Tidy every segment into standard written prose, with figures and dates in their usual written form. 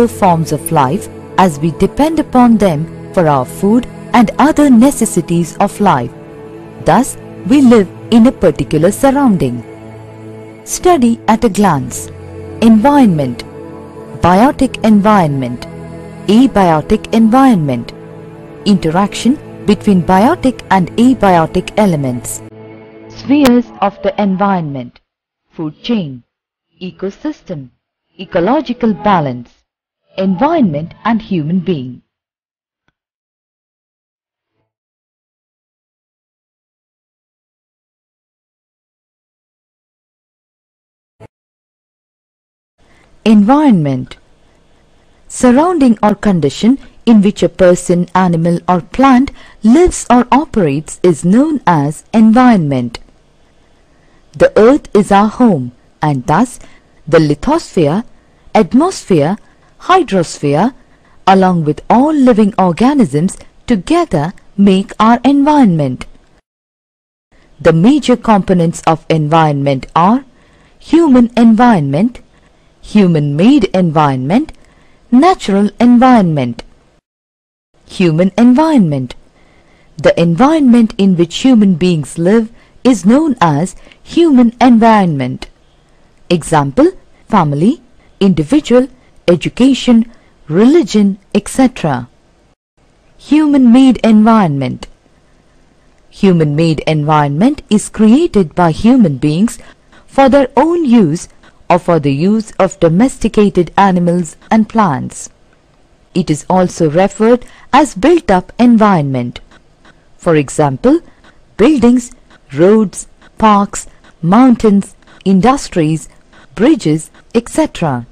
other forms of life as we depend upon them for our food and other necessities of life. Thus, we live in a particular surrounding. Study at a glance. Environment. Biotic environment. Abiotic environment. Interaction between biotic and abiotic elements. Spheres of the environment. Food chain. Ecosystem. Ecological balance. Environment and human being. Environment. Surrounding or condition in which a person, animal or plant lives or operates is known as environment. The earth is our home, and thus the lithosphere, atmosphere, hydrosphere, along with all living organisms together make our environment. The major components of environment are human environment, human-made environment, natural environment. Human environment. The environment in which human beings live is known as human environment. Example: family, individual, education, religion, etc. Human-made environment. Human-made environment is created by human beings for their own use or for the use of domesticated animals and plants. It is also referred as built-up environment. For example, buildings, roads, parks, mountains, industries, bridges, etc.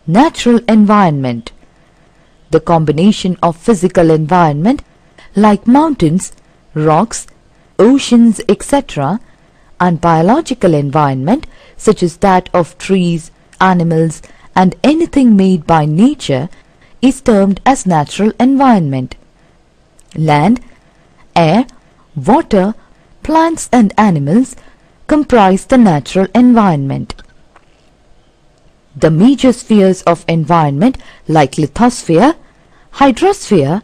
Natural environment. The combination of physical environment like mountains, rocks, oceans, etc. and biological environment such as that of trees, animals and anything made by nature is termed as natural environment. Land, air, water, plants and animals comprise the natural environment. The major spheres of environment like lithosphere, hydrosphere,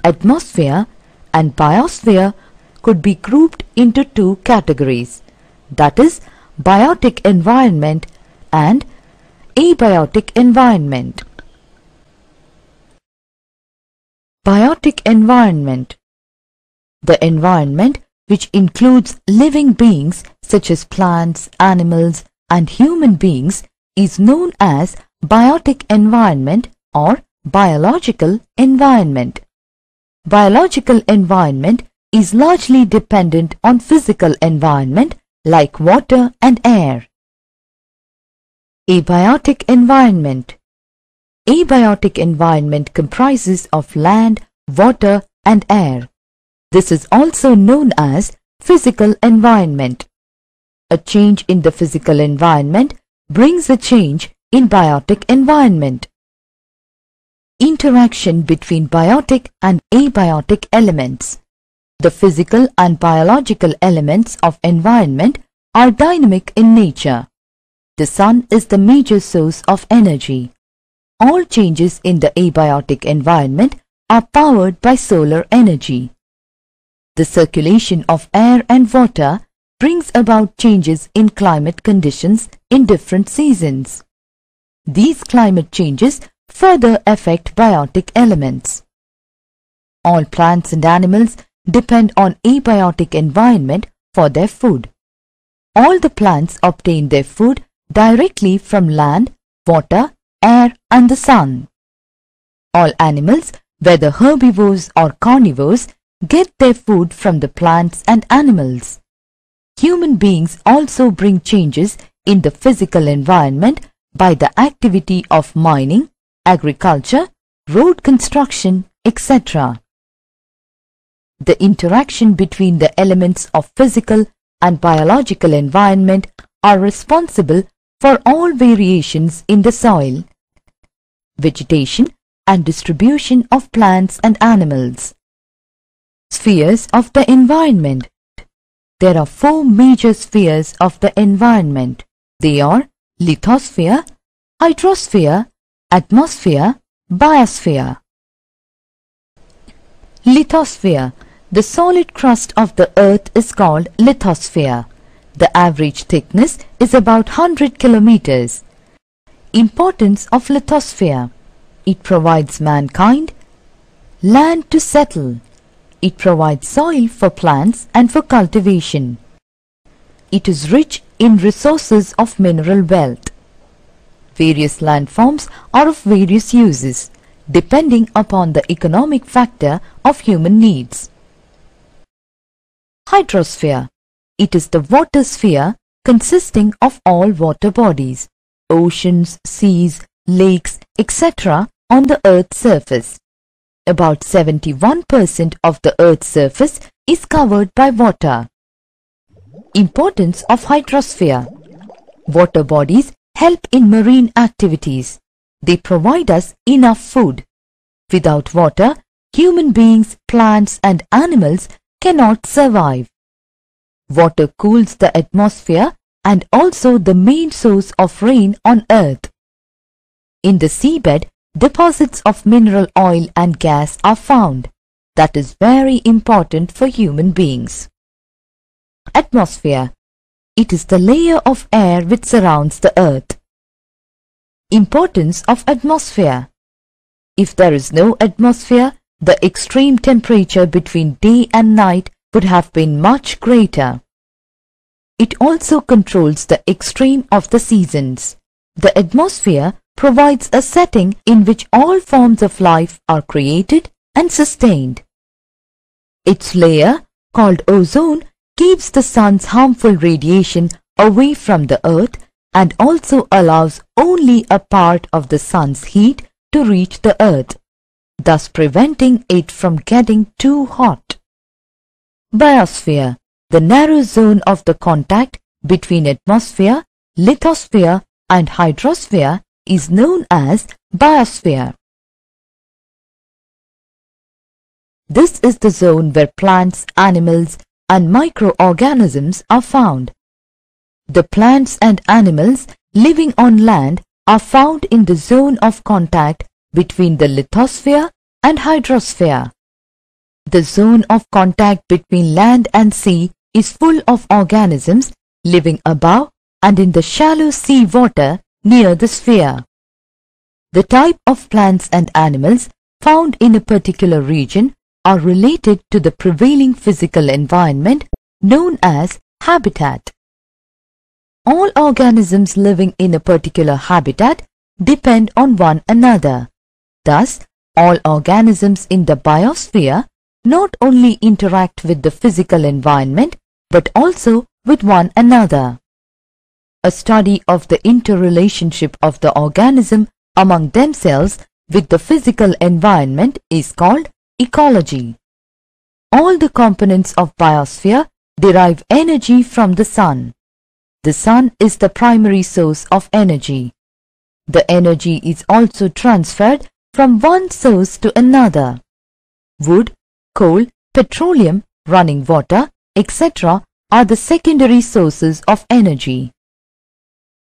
atmosphere and biosphere could be grouped into two categories, that is, biotic environment and abiotic environment. Biotic environment. The environment which includes living beings such as plants, animals and human beings is known as biotic environment or biological environment. Biological environment is largely dependent on physical environment like water and air. Abiotic environment. Abiotic environment comprises of land, water and air. This is also known as physical environment. A change in the physical environment brings a change in biotic environment. Interaction between biotic and abiotic elements. The physical and biological elements of environment are dynamic in nature. The sun is the major source of energy. All changes in the abiotic environment are powered by solar energy. The circulation of air and water brings about changes in climate conditions in different seasons. These climate changes further affect biotic elements. All plants and animals depend on abiotic environment for their food. All the plants obtain their food directly from land, water, air and the sun. All animals, whether herbivores or carnivores, get their food from the plants and animals. Human beings also bring changes in the physical environment by the activity of mining, agriculture, road construction, etc. The interaction between the elements of physical and biological environment are responsible for all variations in the soil, vegetation and distribution of plants and animals. Spheres of the environment. There are four major spheres of the environment. They are lithosphere, hydrosphere, atmosphere, biosphere. Lithosphere. The solid crust of the earth is called lithosphere. The average thickness is about 100 kilometers. Importance of lithosphere. It provides mankind land to settle. It provides soil for plants and for cultivation. It is rich in resources of mineral wealth. Various landforms are of various uses, depending upon the economic factor of human needs. Hydrosphere. It is the water sphere consisting of all water bodies, oceans, seas, lakes, etc. on the Earth's surface. About 71% of the Earth's surface is covered by water. Importance of hydrosphere. Water bodies help in marine activities. They provide us enough food. Without water, human beings, plants and animals cannot survive. Water cools the atmosphere and also the main source of rain on Earth. In the seabed, deposits of mineral oil and gas are found. That is very important for human beings. Atmosphere. It is the layer of air which surrounds the Earth. Importance of atmosphere. If there is no atmosphere, the extreme temperature between day and night would have been much greater. It also controls the extreme of the seasons. The atmosphere provides a setting in which all forms of life are created and sustained. Its layer, called ozone, keeps the sun's harmful radiation away from the earth and also allows only a part of the sun's heat to reach the earth, thus preventing it from getting too hot. Biosphere. The narrow zone of the contact between atmosphere, lithosphere and hydrosphere is known as biosphere. This is the zone where plants, animals and microorganisms are found. The plants and animals living on land are found in the zone of contact between the lithosphere and hydrosphere. The zone of contact between land and sea is full of organisms living above and in the shallow sea water near the sphere. The type of plants and animals found in a particular region are related to the prevailing physical environment known as habitat. All organisms living in a particular habitat depend on one another. Thus, all organisms in the biosphere not only interact with the physical environment but also with one another. A study of the interrelationship of the organism among themselves with the physical environment is called ecology. All the components of biosphere derive energy from the sun. The sun is the primary source of energy. The energy is also transferred from one source to another. Wood, coal, petroleum, running water, etc. are the secondary sources of energy.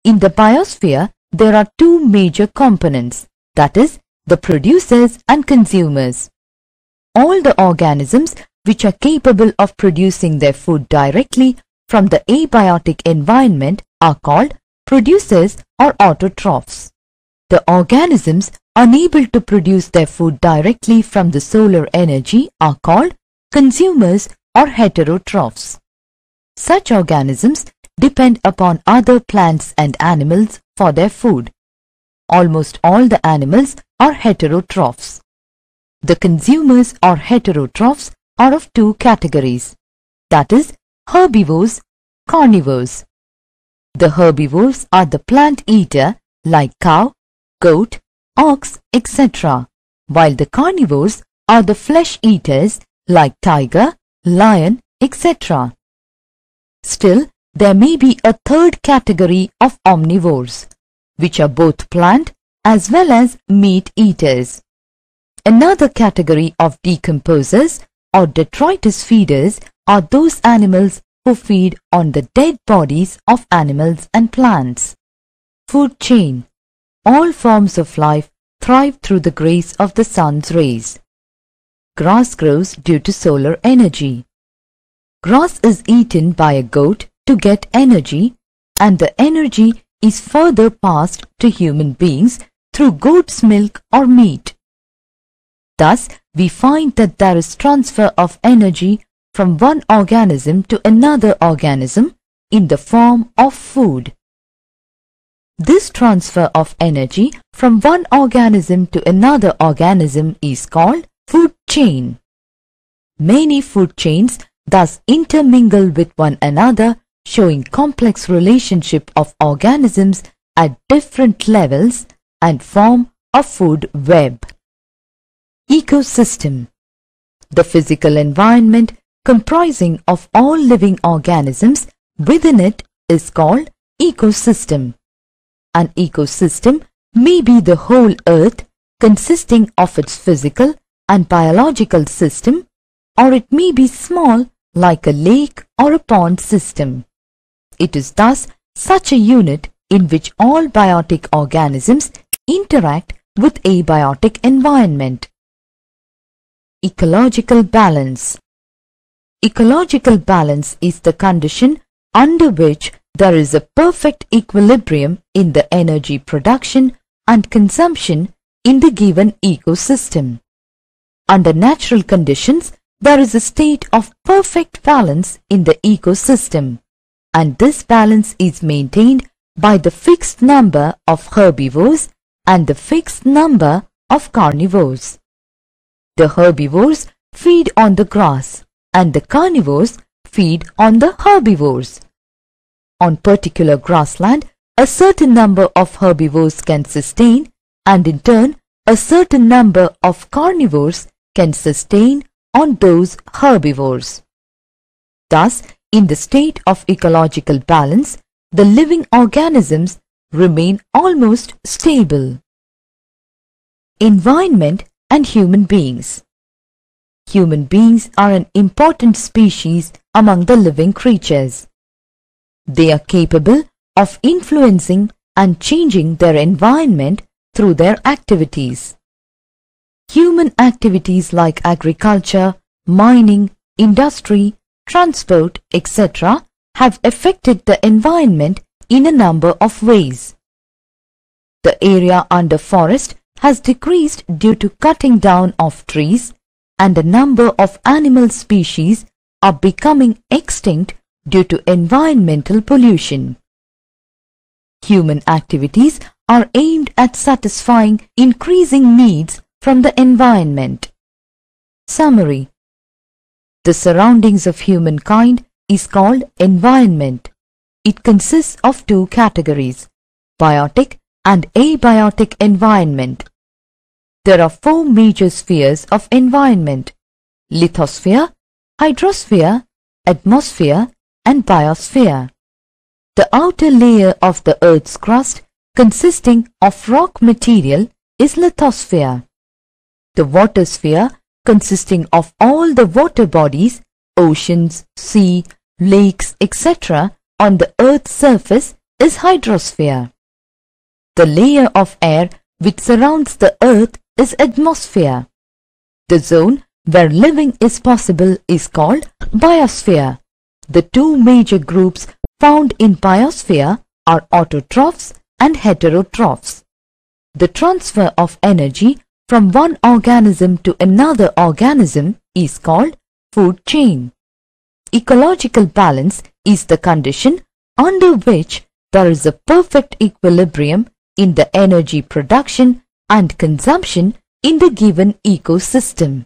In the biosphere, there are two major components, that is, the producers and consumers. All the organisms which are capable of producing their food directly from the abiotic environment are called producers or autotrophs. The organisms unable to produce their food directly from the solar energy are called consumers or heterotrophs. Such organisms depend upon other plants and animals for their food. Almost all the animals are heterotrophs. The consumers or heterotrophs are of two categories, that is, herbivores, carnivores. The herbivores are the plant eater like cow, goat, ox, etc., while the carnivores are the flesh eaters like tiger, lion, etc. Still, there may be a third category of omnivores, which are both plant as well as meat eaters. Another category of decomposers or detritus feeders are those animals who feed on the dead bodies of animals and plants. Food chain. all forms of life thrive through the grace of the sun's rays. Grass grows due to solar energy. Grass is eaten by a goat to get energy, and the energy is further passed to human beings through goat's milk or meat. Thus, we find that there is transfer of energy from one organism to another organism in the form of food. This transfer of energy from one organism to another organism is called food chain. Many food chains thus intermingle with one another, showing complex relationship of organisms at different levels and form a food web. Ecosystem. The physical environment comprising of all living organisms within it is called ecosystem. An ecosystem may be the whole earth consisting of its physical and biological system, or it may be small like a lake or a pond system. It is thus such a unit in which all biotic organisms interact with a biotic environment. Ecological balance. Ecological balance is the condition under which there is a perfect equilibrium in the energy production and consumption in the given ecosystem. Under natural conditions, there is a state of perfect balance in the ecosystem, and this balance is maintained by the fixed number of herbivores and the fixed number of carnivores. The herbivores feed on the grass, and the carnivores feed on the herbivores. On particular grassland, a certain number of herbivores can sustain, and in turn, a certain number of carnivores can sustain on those herbivores. Thus, in the state of ecological balance, the living organisms remain almost stable. Environment and human beings. Human beings are an important species among the living creatures. They are capable of influencing and changing their environment through their activities. Human activities like agriculture, mining, industry, transport, etc. have affected the environment in a number of ways. The area under forest has decreased due to cutting down of trees, and a number of animal species are becoming extinct due to environmental pollution. Human activities are aimed at satisfying increasing needs from the environment. Summary. The surroundings of humankind is called environment. It consists of two categories, biotic and abiotic environment. There are four major spheres of environment: lithosphere, hydrosphere, atmosphere, and biosphere. The outer layer of the Earth's crust, consisting of rock material, is lithosphere. The water sphere, consisting of all the water bodies, oceans, sea, lakes, etc. on the Earth's surface, is hydrosphere. The layer of air which surrounds the Earth is atmosphere. The zone where living is possible is called biosphere. The two major groups found in biosphere are autotrophs and heterotrophs. The transfer of energy from one organism to another organism is called food chain. Ecological balance is the condition under which there is a perfect equilibrium in the energy production and consumption in the given ecosystem.